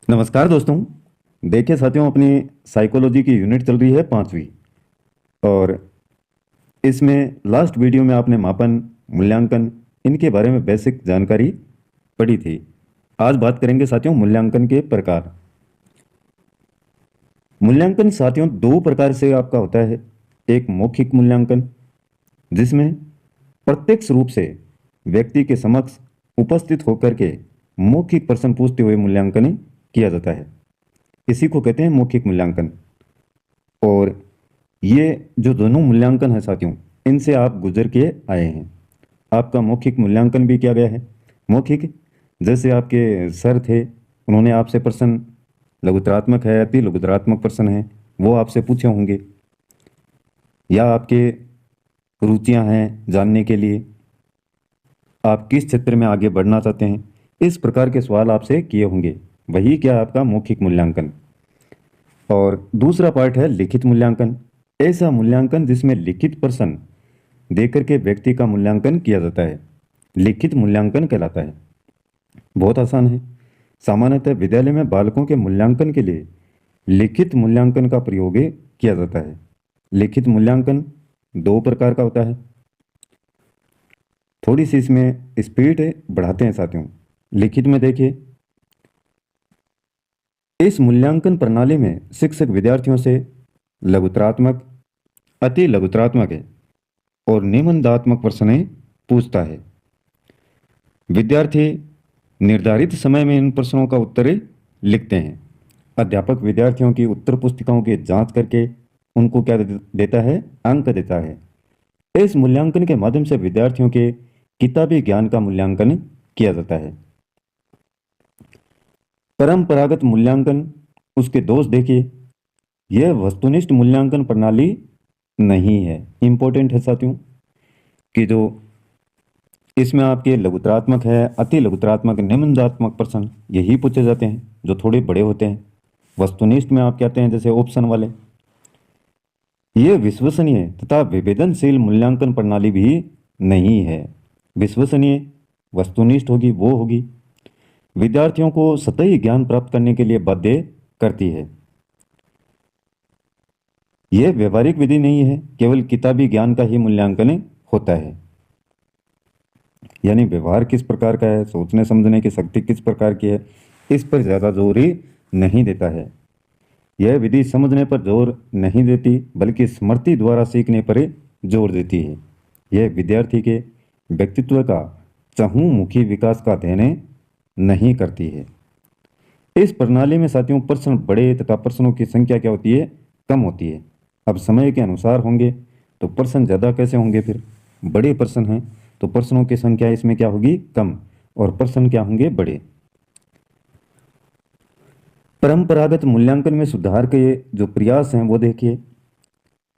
नमस्कार दोस्तों। देखिए साथियों, अपनी साइकोलॉजी की यूनिट चल रही है 5वीं। और इसमें लास्ट वीडियो में आपने मापन, मूल्यांकन, इनके बारे में बेसिक जानकारी पढ़ी थी। आज बात करेंगे साथियों मूल्यांकन के प्रकार। मूल्यांकन साथियों दो प्रकार से आपका होता है। एक मौखिक मूल्यांकन, जिसमें प्रत्यक्ष रूप से व्यक्ति के समक्ष उपस्थित होकर के मौखिक प्रश्न पूछते हुए मूल्यांकन किया जाता है। इसी को कहते हैं मौखिक मूल्यांकन। और ये जो दोनों मूल्यांकन है साथियों, इनसे आप गुजर के आए हैं। आपका मौखिक मूल्यांकन भी किया गया है। मौखिक, जैसे आपके सर थे, उन्होंने आपसे प्रश्न, लघुतरात्मक है, अति लघुतरात्मक प्रश्न है, वो आपसे पूछे होंगे। या आपके रुचियां हैं जानने के लिए, आप किस क्षेत्र में आगे बढ़ना चाहते हैं, इस प्रकार के सवाल आपसे किए होंगे। वही क्या आपका मौखिक मूल्यांकन। और दूसरा पार्ट है लिखित मूल्यांकन। ऐसा मूल्यांकन जिसमें लिखित प्रश्न देकर के व्यक्ति का मूल्यांकन किया जाता है, लिखित मूल्यांकन कहलाता है। बहुत आसान है। सामान्यतः विद्यालय में बालकों के मूल्यांकन के लिए लिखित मूल्यांकन का प्रयोग किया जाता है। लिखित मूल्यांकन दो प्रकार का होता है। थोड़ी सी इसमें स्पीड बढ़ाते हैं साथियों। लिखित में देखिए, इस मूल्यांकन प्रणाली में शिक्षक विद्यार्थियों से लघुतरात्मक, अति लघुतरात्मक है और निबंधात्मक प्रश्न पूछता है। विद्यार्थी निर्धारित समय में इन प्रश्नों का उत्तर लिखते हैं। अध्यापक विद्यार्थियों की उत्तर पुस्तिकाओं की जांच करके उनको क्या देता है? अंक देता है। इस मूल्यांकन के माध्यम से विद्यार्थियों के किताबी ज्ञान का मूल्यांकन किया जाता है। परंपरागत मूल्यांकन, उसके दोष देखिए। यह वस्तुनिष्ठ मूल्यांकन प्रणाली नहीं है। इंपॉर्टेंट है साथियों कि जो इसमें आपके लघुतरात्मक है, अति लघुतरात्मक, निबंधात्मक प्रश्न यही पूछे जाते हैं जो थोड़े बड़े होते हैं। वस्तुनिष्ठ में आप कहते हैं जैसे ऑप्शन वाले। ये विश्वसनीय तथा विवेदनशील मूल्यांकन प्रणाली भी नहीं है। विश्वसनीय वस्तुनिष्ठ होगी वो होगी, विद्यार्थियों को सतही ज्ञान प्राप्त करने के लिए बाध्य करती है। यह व्यवहारिक विधि नहीं है, केवल किताबी ज्ञान का ही मूल्यांकन होता है। यानी व्यवहार किस प्रकार का है, सोचने समझने की शक्ति किस प्रकार की है, इस पर ज़्यादा जोर ही नहीं देता है। यह विधि समझने पर जोर नहीं देती, बल्कि स्मृति द्वारा सीखने पर जोर देती है। यह विद्यार्थी के व्यक्तित्व का चहुमुखी विकास का अध्ययन नहीं करती है। इस प्रणाली में साथियों प्रश्न बड़े तथा प्रश्नों की संख्या क्या होती है? कम होती है। अब समय के अनुसार होंगे तो प्रश्न ज़्यादा कैसे होंगे? फिर बड़े प्रश्न हैं तो प्रश्नों की संख्या इसमें क्या होगी? कम, और प्रश्न क्या होंगे? बड़े। परंपरागत मूल्यांकन में सुधार के जो प्रयास हैं वो देखिए।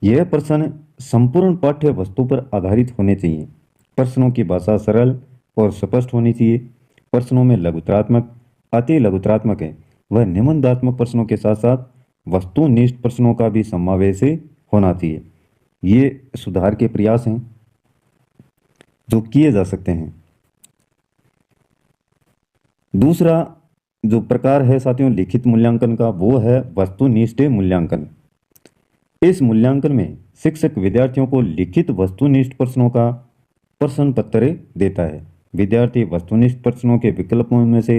यह प्रश्न संपूर्ण पाठ्य वस्तु पर आधारित होने चाहिए। प्रश्नों की भाषा सरल और स्पष्ट होनी चाहिए। प्रश्नों में लघुतरात्मक, अति लघुतरात्मक है वह निबंधात्मक प्रश्नों के साथ साथ वस्तुनिष्ठ प्रश्नों का भी समावेश होना चाहिए। ये सुधार के प्रयास हैं जो किए जा सकते हैं। दूसरा जो प्रकार है साथियों लिखित मूल्यांकन का, वो है वस्तुनिष्ठ मूल्यांकन। इस मूल्यांकन में शिक्षक विद्यार्थियों को लिखित वस्तुनिष्ठ प्रश्नों का प्रश्न पत्र देता है। विद्यार्थी वस्तुनिष्ठ प्रश्नों के विकल्पों में से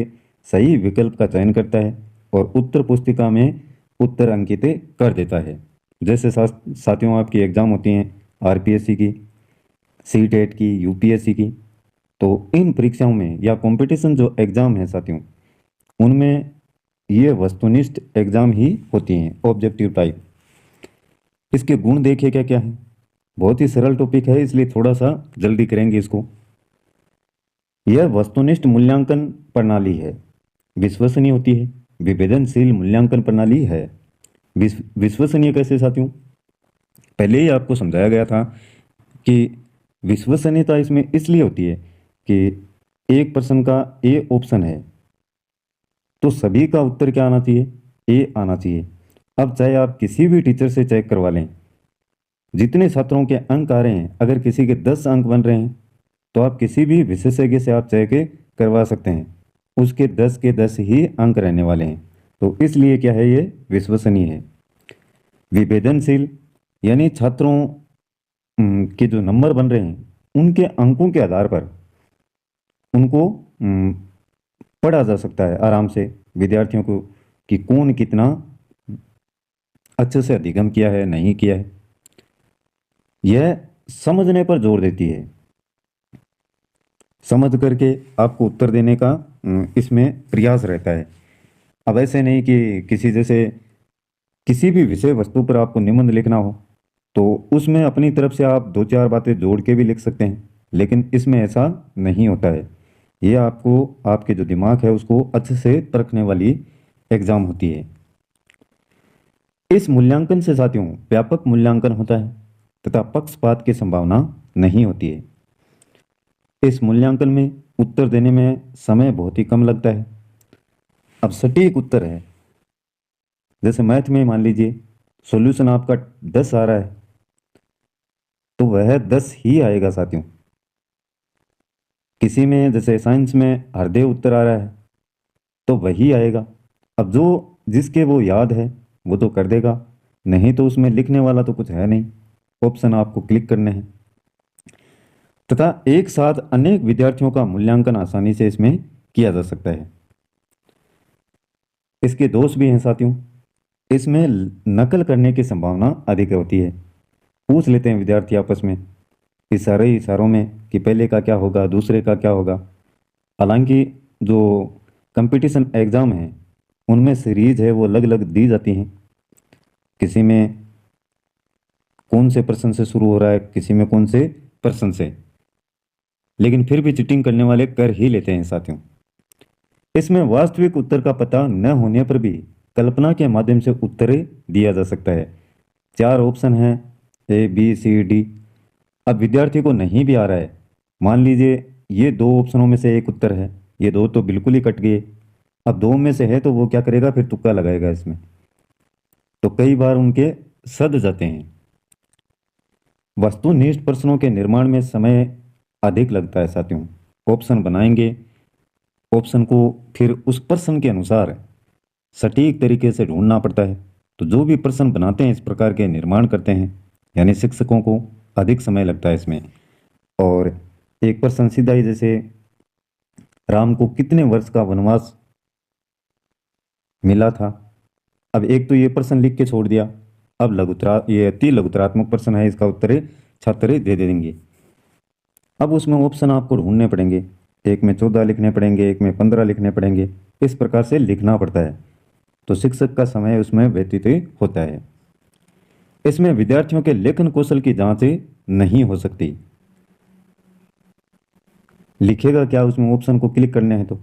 सही विकल्प का चयन करता है और उत्तर पुस्तिका में उत्तर अंकित कर देता है। जैसे साथियों आपकी एग्जाम होती हैं आरपीएससी की, सीटेट की, यूपीएससी की, तो इन परीक्षाओं में या कंपटीशन जो एग्जाम है साथियों, उनमें ये वस्तुनिष्ठ एग्जाम ही होती हैं, ऑब्जेक्टिव टाइप। इसके गुण देखिए क्या क्या है। बहुत ही सरल टॉपिक है इसलिए थोड़ा सा जल्दी करेंगे इसको। यह वस्तुनिष्ठ मूल्यांकन प्रणाली है, विश्वसनीय होती है। विवेदनशील मूल्यांकन प्रणाली है। विश्वसनीय कैसे साथियों? पहले ही आपको समझाया गया था कि विश्वसनीयता इसमें इसलिए होती है कि एक प्रश्न का ए ऑप्शन है तो सभी का उत्तर क्या आना चाहिए? ए आना चाहिए। अब चाहे आप किसी भी टीचर से चेक करवा लें, जितने छात्रों के अंक आ रहे हैं, अगर किसी के 10 अंक बन रहे हैं तो आप किसी भी विशेषज्ञ से आप चेक करवा सकते हैं, उसके 10 के 10 ही अंक रहने वाले हैं। तो इसलिए क्या है, ये विश्वसनीय है। विभेदनशील यानी छात्रों के जो नंबर बन रहे हैं उनके अंकों के आधार पर उनको पढ़ा जा सकता है आराम से विद्यार्थियों को कि कौन कितना अच्छे से अधिगम किया है, नहीं किया है। यह समझने पर जोर देती है, समझ करके आपको उत्तर देने का इसमें प्रयास रहता है। अब ऐसे नहीं कि किसी जैसे किसी भी विषय वस्तु पर आपको निबंध लिखना हो तो उसमें अपनी तरफ से आप दो चार बातें जोड़ के भी लिख सकते हैं, लेकिन इसमें ऐसा नहीं होता है। ये आपको आपके जो दिमाग है उसको अच्छे से परखने वाली एग्जाम होती है। इस मूल्यांकन से साथियों व्यापक मूल्यांकन होता है तथा पक्षपात की संभावना नहीं होती है। इस मूल्यांकन में उत्तर देने में समय बहुत ही कम लगता है। अब सटीक उत्तर है, जैसे मैथ में मान लीजिए सॉल्यूशन आपका 10 आ रहा है तो वह 10 ही आएगा साथियों। किसी में जैसे साइंस में हरदेव उत्तर आ रहा है तो वही आएगा। अब जो जिसके वो याद है वो तो कर देगा, नहीं तो उसमें लिखने वाला तो कुछ है नहीं, ऑप्शन आपको क्लिक करने हैं। तथा एक साथ अनेक विद्यार्थियों का मूल्यांकन आसानी से इसमें किया जा सकता है। इसके दोष भी हैं साथियों, इसमें नकल करने की संभावना अधिक होती है। पूछ लेते हैं विद्यार्थी आपस में इशारों में कि पहले का क्या होगा, दूसरे का क्या होगा। हालांकि जो कंपटीशन एग्ज़ाम है उनमें सीरीज है वो अलग अलग दी जाती हैं, किसी में कौन से प्रश्न से शुरू हो रहा है, किसी में कौन से प्रश्न से, लेकिन फिर भी चीटिंग करने वाले कर ही लेते हैं साथियों। इसमें वास्तविक उत्तर का पता न होने पर भी कल्पना के माध्यम से उत्तर दिया जा सकता है। 4 ऑप्शन हैं A B C D। अब विद्यार्थी को नहीं भी आ रहा है, मान लीजिए ये 2 ऑप्शनों में से एक उत्तर है, ये 2 तो बिल्कुल ही कट गए। अब 2 में से है तो वो क्या करेगा, फिर तुक्का लगाएगा इसमें, तो कई बार उनके सध जाते हैं। वस्तुनिष्ठ प्रश्नों के निर्माण में समय अधिक लगता है साथियों। ऑप्शन बनाएंगे, ऑप्शन को फिर उस प्रश्न के अनुसार सटीक तरीके से ढूंढना पड़ता है। तो जो भी प्रश्न बनाते हैं, इस प्रकार के निर्माण करते हैं, यानी शिक्षकों को अधिक समय लगता है इसमें। और एक प्रश्न सीधा ही, जैसे राम को कितने वर्ष का वनवास मिला था। अब एक तो ये प्रश्न लिख के छोड़ दिया, अब ये अति लघुतरात्मक प्रश्न है, इसका उत्तर छात्र दे देंगे। अब उसमें ऑप्शन आपको ढूंढने पड़ेंगे, एक में 14 लिखने पड़ेंगे, एक में 15 लिखने पड़ेंगे, इस प्रकार से लिखना पड़ता है। तो शिक्षक का समय उसमें व्यतीत होता है। इसमें विद्यार्थियों के लेखन कौशल की जांच नहीं हो सकती। लिखेगा क्या, उसमें ऑप्शन को क्लिक करने हैं। तो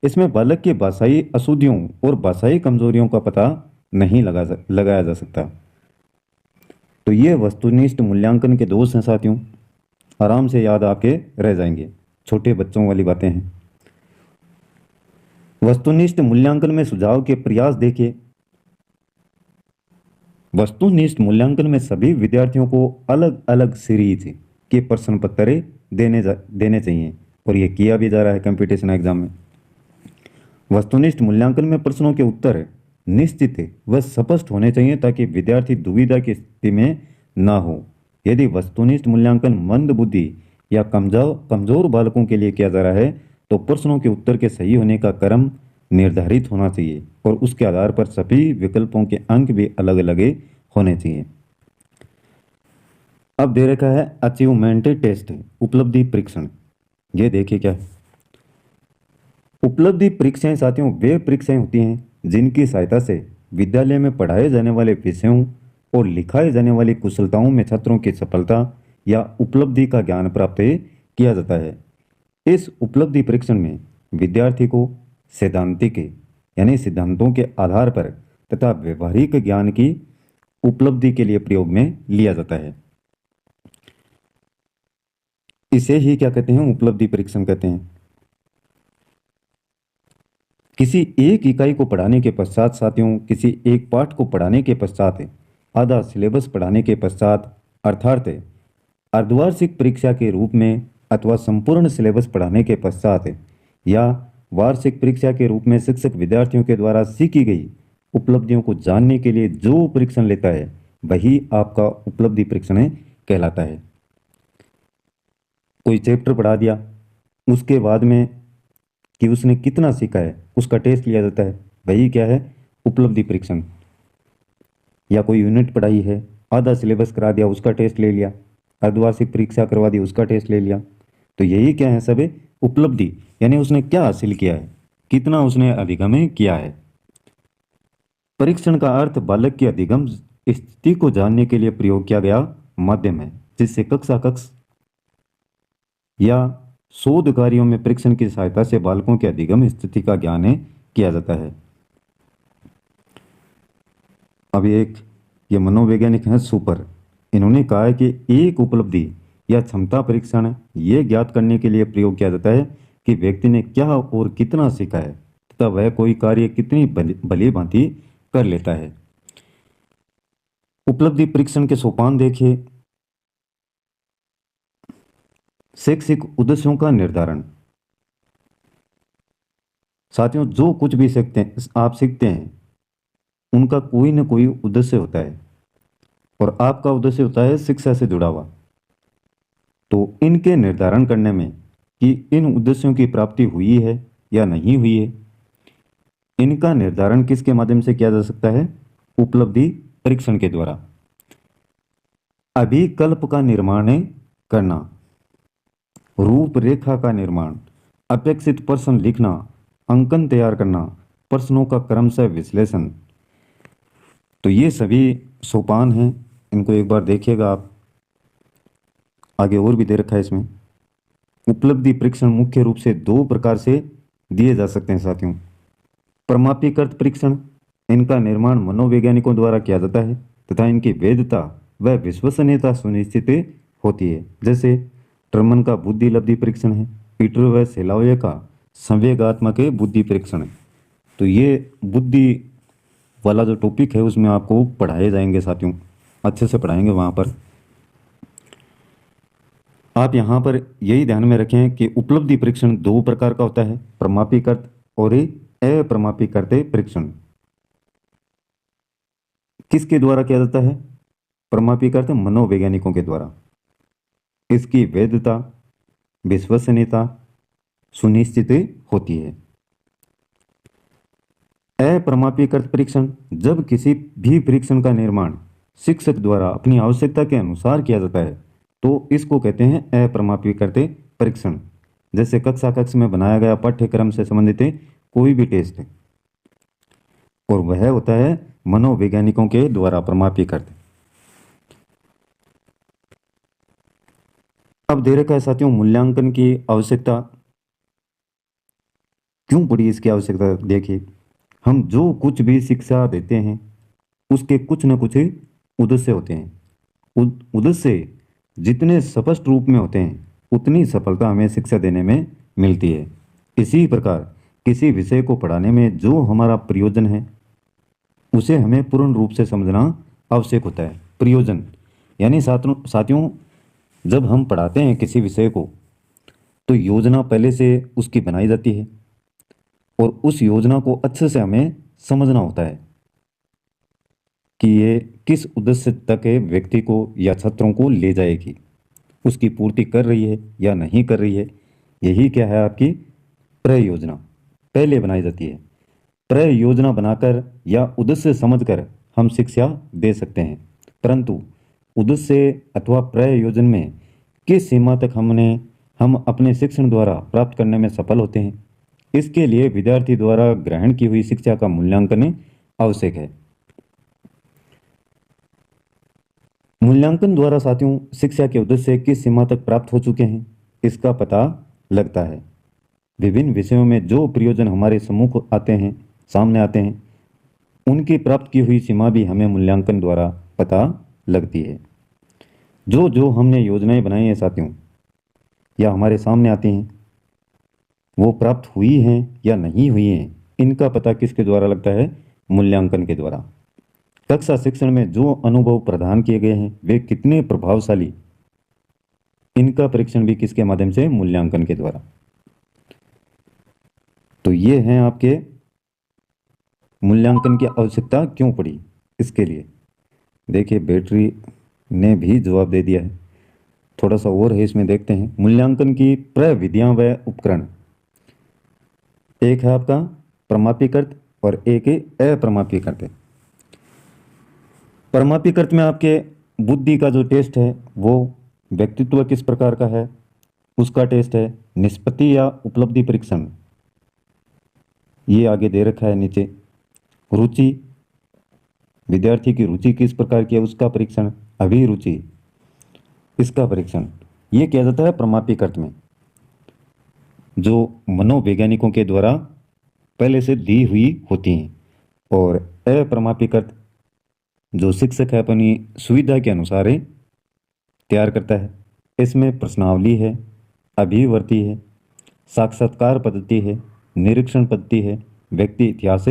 इसमें बालक की भाषाई अशुद्धियों और भाषाई कमजोरियों का पता नहीं लगाया जा सकता। तो ये वस्तुनिष्ठ मूल्यांकन के दोष हैं साथियों, आराम से याद आपके रह जाएंगे, छोटे बच्चों वाली बातें हैं। वस्तुनिष्ठ मूल्यांकन में सुझाव के प्रयास देखिए। वस्तुनिष्ठ मूल्यांकन में सभी विद्यार्थियों को अलग अलग सीरीज के प्रश्न पत्र देने चाहिए, और ये किया भी जा रहा है कंपटीशन एग्जाम में। वस्तुनिष्ठ मूल्यांकन में प्रश्नों के उत्तर निश्चित व स्पष्ट होने चाहिए ताकि विद्यार्थी दुविधा की स्थिति में ना हो। यदि वस्तुनिष्ठ मूल्यांकन मंद बुद्धि या कमजोर बालकों के लिए किया जा रहा है तो प्रश्नों के उत्तर के सही होने का क्रम निर्धारित होना चाहिए और उसके आधार पर सभी विकल्पों के अंक भी अलग अलग होने चाहिए। अब दे रखा है अचीवमेंट टेस्ट, उपलब्धि परीक्षण। ये देखिए क्या है। उपलब्धि परीक्षाएं साथियों वे परीक्षाएं होती हैं जिनकी सहायता से विद्यालय में पढ़ाए जाने वाले विषयों और लिखाई जाने वाली कुशलताओं में छात्रों की सफलता या उपलब्धि का ज्ञान प्राप्त किया जाता है। इस उपलब्धि परीक्षण में विद्यार्थी को सैद्धांतिक यानी सिद्धांतों के आधार पर तथा व्यवहारिक ज्ञान की उपलब्धि के लिए प्रयोग में लिया जाता है। इसे ही क्या कहते हैं, उपलब्धि परीक्षण कहते हैं। किसी एक इकाई को पढ़ाने के पश्चात साथियों, किसी एक पाठ को पढ़ाने के पश्चात, आधा सिलेबस पढ़ाने के पश्चात, अर्थात अर्धवार्षिक परीक्षा के रूप में अथवा संपूर्ण सिलेबस पढ़ाने के पश्चात या वार्षिक परीक्षा के रूप में शिक्षक विद्यार्थियों के द्वारा सीखी गई उपलब्धियों को जानने के लिए जो परीक्षण लेता है वही आपका उपलब्धि परीक्षण कहलाता है। कोई चैप्टर पढ़ा दिया, उसके बाद में कि उसने कितना सीखा है उसका टेस्ट लिया जाता है, वही क्या है, उपलब्धि परीक्षण। या कोई यूनिट पढ़ाई है, आधा सिलेबस करा दिया, उसका टेस्ट ले लिया, अर्धवार्षिक परीक्षा करवा दी, उसका टेस्ट ले लिया, तो यही क्या है सब उपलब्धि, यानी उसने क्या हासिल किया है, कितना उसने अधिगम किया है। परीक्षण का अर्थ बालक की अधिगम स्थिति को जानने के लिए प्रयोग किया गया माध्यम है, जिससे कक्षा कक्ष या शोध कार्यों में परीक्षण की सहायता से बालकों की अधिगम स्थिति का ज्ञान किया जाता है। अब ये मनोवैज्ञानिक हैं सुपर, इन्होंने कहा है कि एक उपलब्धि या क्षमता परीक्षण ये ज्ञात करने के लिए प्रयोग किया जाता है कि व्यक्ति ने क्या और कितना सीखा है तथा वह कोई कार्य कितनी भली भांति कर लेता है। उपलब्धि परीक्षण के सोपान देखिए। शैक्षिक उद्देश्यों का निर्धारण। साथियों, जो कुछ भी आप सीखते हैं उनका कोई ना कोई उद्देश्य होता है और आपका उद्देश्य होता है शिक्षा से जुड़ा हुआ। तो इनके निर्धारण करने में कि इन उद्देश्यों की प्राप्ति हुई है या नहीं हुई है, इनका निर्धारण किसके माध्यम से किया जा सकता है, उपलब्धि परीक्षण के द्वारा। अभिकल्प का निर्माण करना, रूपरेखा का निर्माण, अपेक्षित प्रश्न लिखना, अंकन तैयार करना, प्रश्नों का क्रमशः विश्लेषण, तो ये सभी सोपान हैं। इनको एक बार देखिएगा आप, आगे और भी दे रखा है इसमें। उपलब्धि परीक्षण मुख्य रूप से दो प्रकार से दिए जा सकते हैं साथियों। प्रमापीकृत परीक्षण, इनका निर्माण मनोवैज्ञानिकों द्वारा किया जाता है तथा इनकी वैधता व विश्वसनीयता सुनिश्चित होती है। जैसे टर्मन का बुद्धि लब्धि परीक्षण है, पीटर व सेलावे का संवेगात्मक बुद्धि परीक्षण है। तो ये बुद्धि वाला जो टॉपिक है उसमें आपको पढ़ाए जाएंगे साथियों, अच्छे से पढ़ाएंगे वहाँ पर। आप यहाँ पर यही ध्यान में रखें कि उपलब्धि परीक्षण दो प्रकार का होता है, प्रमापीकृत और अप्रमापीकृत परीक्षण। किसके द्वारा किया जाता है, प्रमापीकृत मनोवैज्ञानिकों के द्वारा। इसकी वैधता विश्वसनीयता सुनिश्चित होती है। अप्रमापीकृत परीक्षण, जब किसी भी परीक्षण का निर्माण शिक्षक द्वारा अपनी आवश्यकता के अनुसार किया जाता है तो इसको कहते हैं अप्रमापीकृत परीक्षण। जैसे कक्षा कक्ष में बनाया गया पाठ्यक्रम से संबंधित कोई भी टेस्ट, और वह होता है मनोवैज्ञानिकों के द्वारा प्रमापीकृत। अब दे रखा है साथियों मूल्यांकन की आवश्यकता। क्यों पड़ी इसकी आवश्यकता, देखिए हम जो कुछ भी शिक्षा देते हैं उसके कुछ न कुछ उद्देश्य होते हैं। उद्देश्य जितने स्पष्ट रूप में होते हैं उतनी सफलता हमें शिक्षा देने में मिलती है। इसी प्रकार किसी विषय को पढ़ाने में जो हमारा प्रयोजन है उसे हमें पूर्ण रूप से समझना आवश्यक होता है। प्रयोजन यानी साथियों जब हम पढ़ाते हैं किसी विषय को तो योजना पहले से उसकी बनाई जाती है और उस योजना को अच्छे से हमें समझना होता है कि ये किस उद्देश्य तक व्यक्ति को या छात्रों को ले जाएगी, उसकी पूर्ति कर रही है या नहीं कर रही है। यही क्या है, आपकी प्रयोजना पहले बनाई जाती है। प्रयोजना बनाकर या उद्देश्य समझकर हम शिक्षा दे सकते हैं, परंतु उद्देश्य अथवा प्रयोजन में किस सीमा तक हम अपने शिक्षण द्वारा प्राप्त करने में सफल होते हैं, इसके लिए विद्यार्थी द्वारा ग्रहण की हुई शिक्षा का मूल्यांकन आवश्यक है। मूल्यांकन द्वारा साथियों शिक्षा के उद्देश्य किस सीमा तक प्राप्त हो चुके हैं इसका पता लगता है। विभिन्न विषयों में जो प्रयोजन हमारे सम्मुख सामने आते हैं उनकी प्राप्त की हुई सीमा भी हमें मूल्यांकन द्वारा पता लगती है। जो हमने योजनाएं बनाई हैं साथियों या हमारे सामने आती हैं वो प्राप्त हुई हैं या नहीं हुई हैं, इनका पता किसके द्वारा लगता है, मूल्यांकन के द्वारा। कक्षा शिक्षण में जो अनुभव प्रदान किए गए हैं वे कितने प्रभावशाली, इनका परीक्षण भी किसके माध्यम से, मूल्यांकन के द्वारा। तो ये हैं आपके मूल्यांकन की आवश्यकता क्यों पड़ी इसके लिए। देखिए बैटरी ने भी जवाब दे दिया है। थोड़ा सा और है इसमें, देखते हैं। मूल्यांकन की प्रविधियां व उपकरण, एक है आपका प्रमापीकृत और एक है अप्रमापीकृत। प्रमापीकृत में आपके बुद्धि का जो टेस्ट है वो व्यक्तित्व किस प्रकार का है उसका टेस्ट है। निष्पत्ति या उपलब्धि परीक्षण ये आगे दे रखा है नीचे। रुचि, विद्यार्थी की रुचि किस प्रकार की है उसका परीक्षण। अभिरुचि, इसका परीक्षण ये किया जाता है प्रमापीकृत में, जो मनोवैज्ञानिकों के द्वारा पहले से दी हुई होती हैं। और अप्रमापीकृत जो शिक्षक है अपनी सुविधा के अनुसार ही तैयार करता है। इसमें प्रश्नावली है, अभिवर्ती है, साक्षात्कार पद्धति है, निरीक्षण पद्धति है, व्यक्ति इतिहास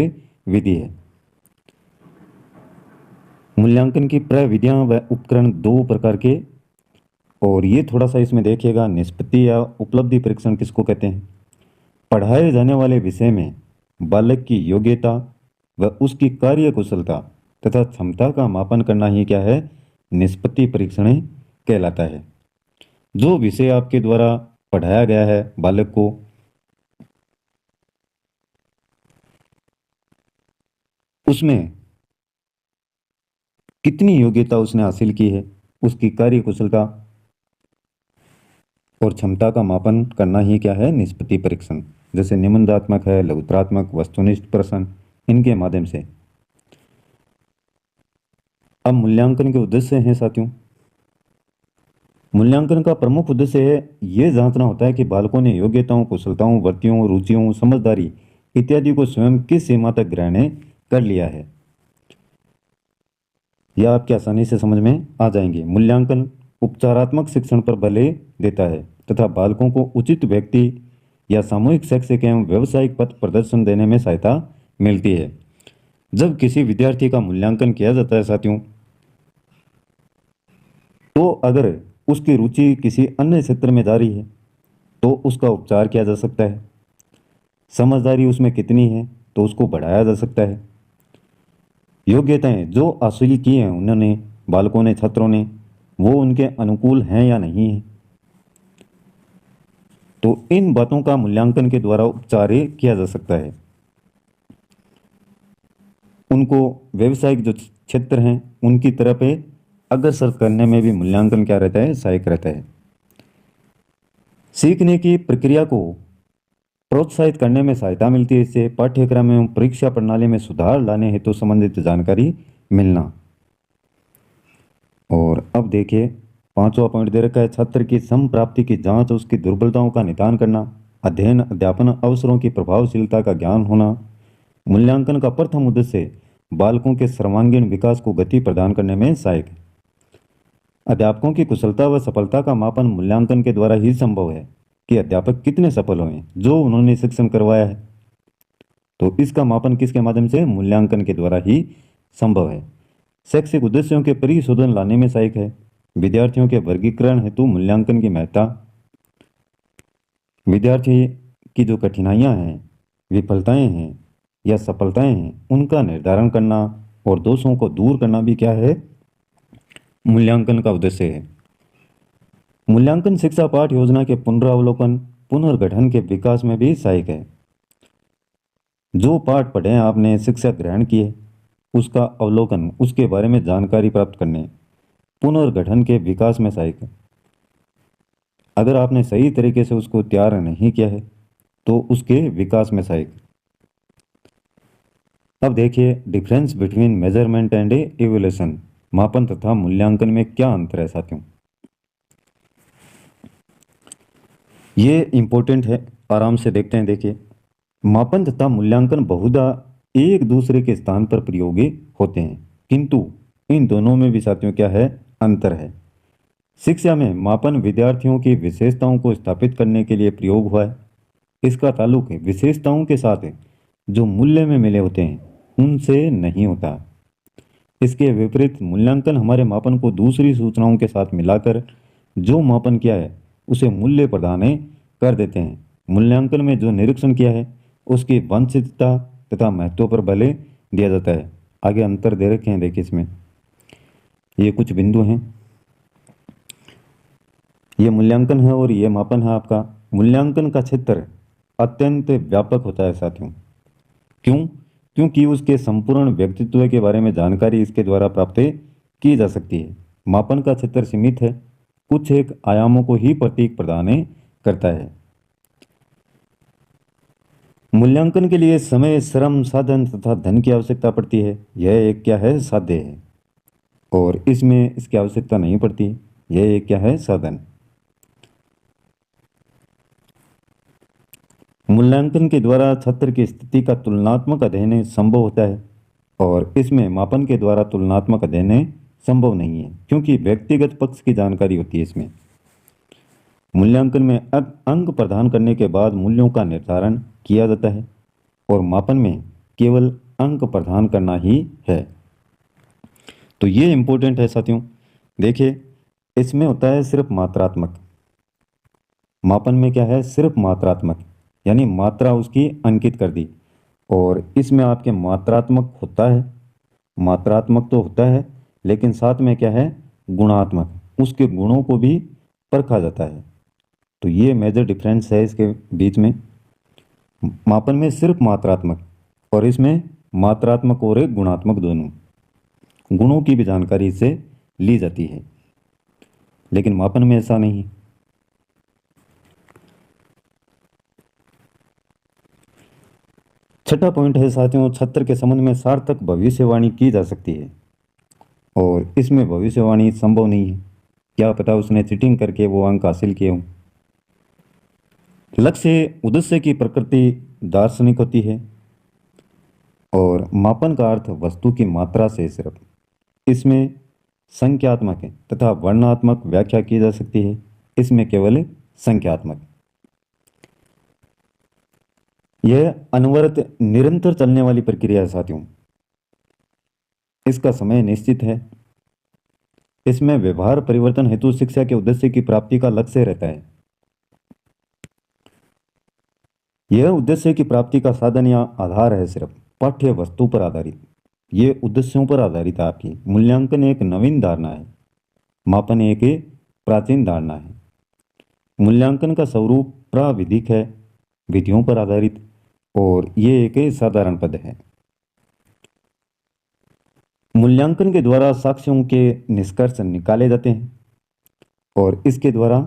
विधि है। मूल्यांकन की प्रविधियां व उपकरण दो प्रकार के, और ये थोड़ा सा इसमें देखिएगा। निष्पत्ति या उपलब्धि परीक्षण किसको कहते हैं? पढ़ाए जाने वाले विषय में बालक की योग्यता व उसकी कार्य कुशलता तथा क्षमता का मापन करना ही क्या है? निष्पत्ति परीक्षण कहलाता है। जो विषय आपके द्वारा पढ़ाया गया है बालक को, उसमें कितनी योग्यता उसने हासिल की है, उसकी कार्य कुशलता और क्षमता का मापन करना ही क्या है? निष्पत्ति परीक्षण। जैसे निबंधात्मक है, लघुत्रात्मक, वस्तुनिष्ठ प्रश्न, इनके माध्यम से। अब मूल्यांकन के उद्देश्य हैं साथियों। मूल्यांकन का प्रमुख उद्देश्य है यह जांचना होता है कि बालकों ने योग्यताओं, कुशलताओं, वृत्तियों, रुचियों, समझदारी इत्यादि को स्वयं किस सीमा तक ग्रहण कर लिया है। यह आपके आसानी से समझ में आ जाएंगे। मूल्यांकन उपचारात्मक शिक्षण पर बल देता है तथा बालकों को उचित व्यक्ति या सामूहिक शैक्षिक एवं व्यावसायिक पथ प्रदर्शन देने में सहायता मिलती है। जब किसी विद्यार्थी का मूल्यांकन किया जाता है साथियों, तो अगर उसकी रुचि किसी अन्य क्षेत्र में जा रही है तो उसका उपचार किया जा सकता है। समझदारी उसमें कितनी है तो उसको बढ़ाया जा सकता है। योग्यताएं जो हासिल की हैं उन्होंने, बालकों ने, छात्रों ने, वो उनके अनुकूल हैं या नहीं है, तो इन बातों का मूल्यांकन के द्वारा उपचार किया जा सकता है। उनको व्यावसायिक जो क्षेत्र हैं उनकी तरफ अग्रसर करने में भी मूल्यांकन क्या रहता है? सहायक रहता है। सीखने की प्रक्रिया को प्रोत्साहित करने में सहायता मिलती है इससे। पाठ्यक्रम एवं परीक्षा प्रणाली में सुधार लाने हेतु संबंधित जानकारी मिलना। और अब देखिए पांचवा पॉइंट दे रखा है, छात्र की समप्राप्ति की जांच, उसकी दुर्बलताओं का निदान करना, अध्ययन अध्यापन अवसरों की प्रभावशीलता का ज्ञान होना। मूल्यांकन का प्रथम उद्देश्य बालकों के सर्वांगीण विकास को गति प्रदान करने में सहायक है। अध्यापकों की कुशलता व सफलता का मापन मूल्यांकन के द्वारा ही संभव है कि अध्यापक कितने सफल हुए जो उन्होंने शिक्षण करवाया है। तो इसका मापन किसके माध्यम से? मूल्यांकन के द्वारा ही संभव है। शैक्षिक उद्देश्यों के परिशोधन लाने में सहायक है। विद्यार्थियों के वर्गीकरण हेतु मूल्यांकन की महत्ता, विद्यार्थी की जो कठिनाइयां हैं, विफलताएं हैं या सफलताएं हैं, उनका निर्धारण करना और दोषों को दूर करना भी क्या है? मूल्यांकन का उद्देश्य है। मूल्यांकन शिक्षा पाठ योजना के पुनरावलोकन, पुनर्गठन के विकास में भी सहायक है। जो पाठ पढ़े आपने, शिक्षा ग्रहण किए, उसका अवलोकन, उसके बारे में जानकारी प्राप्त करने, पुनर्गठन के विकास में सहायक है। अगर आपने सही तरीके से उसको तैयार नहीं किया है तो उसके विकास में सहायक। अब देखिए difference between measurement and evaluation, मापन तथा मूल्यांकन में क्या अंतर है साथियों। ये इंपॉर्टेंट है, आराम से देखते हैं। देखिए मापन तथा मूल्यांकन बहुधा एक दूसरे के स्थान पर प्रयोगी होते हैं, किंतु इन दोनों में भी साथियों क्या है? अंतर है। शिक्षा में मापन विद्यार्थियों की विशेषताओं को स्थापित करने के लिए प्रयोग हुआ है। इसका ताल्लुक विशेषताओं के साथ जो मूल्य में मिले होते हैं उनसे नहीं होता। इसके विपरीत मूल्यांकन हमारे मापन को दूसरी सूचनाओं के साथ मिलाकर जो मापन किया है उसे मूल्य प्रदान कर देते हैं। मूल्यांकन में जो निरीक्षण किया है उसकी वंशितता तथा महत्व पर बल दिया जाता है। आगे अंतर दे रखे हैं, देखिए इसमें ये कुछ बिंदु हैं। ये मूल्यांकन है और ये मापन है आपका। मूल्यांकन का क्षेत्र अत्यंत व्यापक होता है साथियों। क्यों? क्योंकि उसके संपूर्ण व्यक्तित्व के बारे में जानकारी इसके द्वारा प्राप्त की जा सकती है। मापन का क्षेत्र सीमित है, कुछ एक आयामों को ही प्रतीक प्रदान करता है। मूल्यांकन के लिए समय, श्रम, साधन तथा धन की आवश्यकता पड़ती है। यह एक क्या है? साध्य है। और इसमें इसकी आवश्यकता नहीं पड़ती। यह एक क्या है? साधन। मूल्यांकन के द्वारा छात्र की स्थिति का तुलनात्मक अध्ययन संभव होता है और इसमें मापन के द्वारा तुलनात्मक अध्ययन संभव नहीं है, क्योंकि व्यक्तिगत पक्ष की जानकारी होती है इसमें। मूल्यांकन में अंक प्रदान करने के बाद मूल्यों का निर्धारण किया जाता है और मापन में केवल अंक प्रदान करना ही है। तो ये इंपॉर्टेंट है साथियों। देखिए, इसमें होता है सिर्फ मात्रात्मक। मापन में क्या है? सिर्फ मात्रात्मक, यानी मात्रा उसकी अंकित कर दी। और इसमें आपके मात्रात्मक होता है, मात्रात्मक तो होता है, लेकिन साथ में क्या है? गुणात्मक, उसके गुणों को भी परखा जाता है। तो ये मेजर डिफरेंस है इसके बीच में। मापन में सिर्फ मात्रात्मक और इसमें मात्रात्मक और एक गुणात्मक, दोनों गुणों की भी जानकारी इससे ली जाती है, लेकिन मापन में ऐसा नहीं है। छठा पॉइंट है साथियों, छात्र के संबंध में सार्थक भविष्यवाणी की जा सकती है और इसमें भविष्यवाणी संभव नहीं है। क्या पता उसने चीटिंग करके वो अंक हासिल किए हों। लक्ष्य उद्देश्य की प्रकृति दार्शनिक होती है और मापन का अर्थ वस्तु की मात्रा से सिर्फ। इसमें संख्यात्मक है तथा वर्णनात्मक व्याख्या की जा सकती है, इसमें केवल संख्यात्मक। यह अनवरत निरंतर चलने वाली प्रक्रिया है साथियों। इसका समय निश्चित है। इसमें व्यवहार परिवर्तन हेतु शिक्षा के उद्देश्य की प्राप्ति का लक्ष्य रहता है। यह उद्देश्य की प्राप्ति का साधन या आधार है सिर्फ पाठ्य वस्तु पर आधारित। ये उद्देश्यों पर आधारित है आपकी। मूल्यांकन एक नवीन धारणा है, मापन एक प्राचीन धारणा है। मूल्यांकन का स्वरूप प्राविधिक है, विधियों पर आधारित, और ये एक साधारण पद है। मूल्यांकन के द्वारा साक्ष्यों के निष्कर्ष निकाले जाते हैं और इसके द्वारा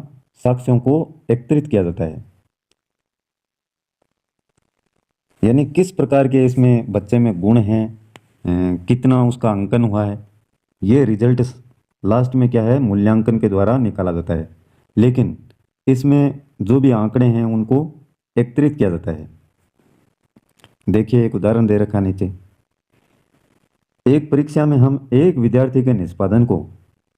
साक्ष्यों को एकत्रित किया जाता है, यानी किस प्रकार के इसमें बच्चे में गुण हैं, कितना उसका अंकन हुआ है, ये रिजल्ट लास्ट में क्या है? मूल्यांकन के द्वारा निकाला जाता है। लेकिन इसमें जो भी आंकड़े हैं उनको एकत्रित किया जाता है। देखिए, एक उदाहरण दे रखा नीचे। एक परीक्षा में हम एक विद्यार्थी के निष्पादन को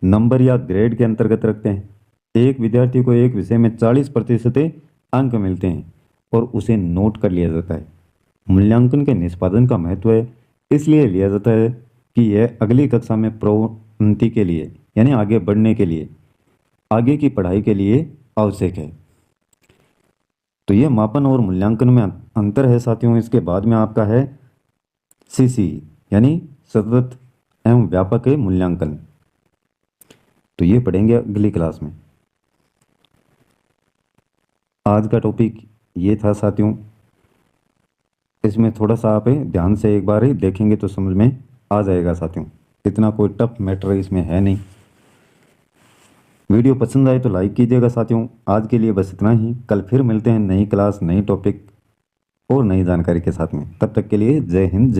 नंबर या ग्रेड के अंतर्गत रखते हैं। एक विद्यार्थी को एक विषय में 40% अंक मिलते हैं और उसे नोट कर लिया जाता है। मूल्यांकन के निष्पादन का महत्व है इसलिए लिया जाता है कि यह अगली कक्षा में प्रोन्नति के लिए, यानी आगे बढ़ने के लिए, आगे की पढ़ाई के लिए आवश्यक है। तो ये मापन और मूल्यांकन में अंतर है साथियों। इसके बाद में आपका है सीसी, यानी सतत एवं व्यापक मूल्यांकन। तो ये पढ़ेंगे अगली क्लास में। आज का टॉपिक ये था साथियों। इसमें थोड़ा सा आप ध्यान से एक बार ही देखेंगे तो समझ में आ जाएगा साथियों। इतना कोई टफ मैटर इसमें है नहीं। वीडियो पसंद आए तो लाइक कीजिएगा साथियों। आज के लिए बस इतना ही। कल फिर मिलते हैं नई क्लास, नई टॉपिक और नई जानकारी के साथ में। तब तक के लिए जय हिंद।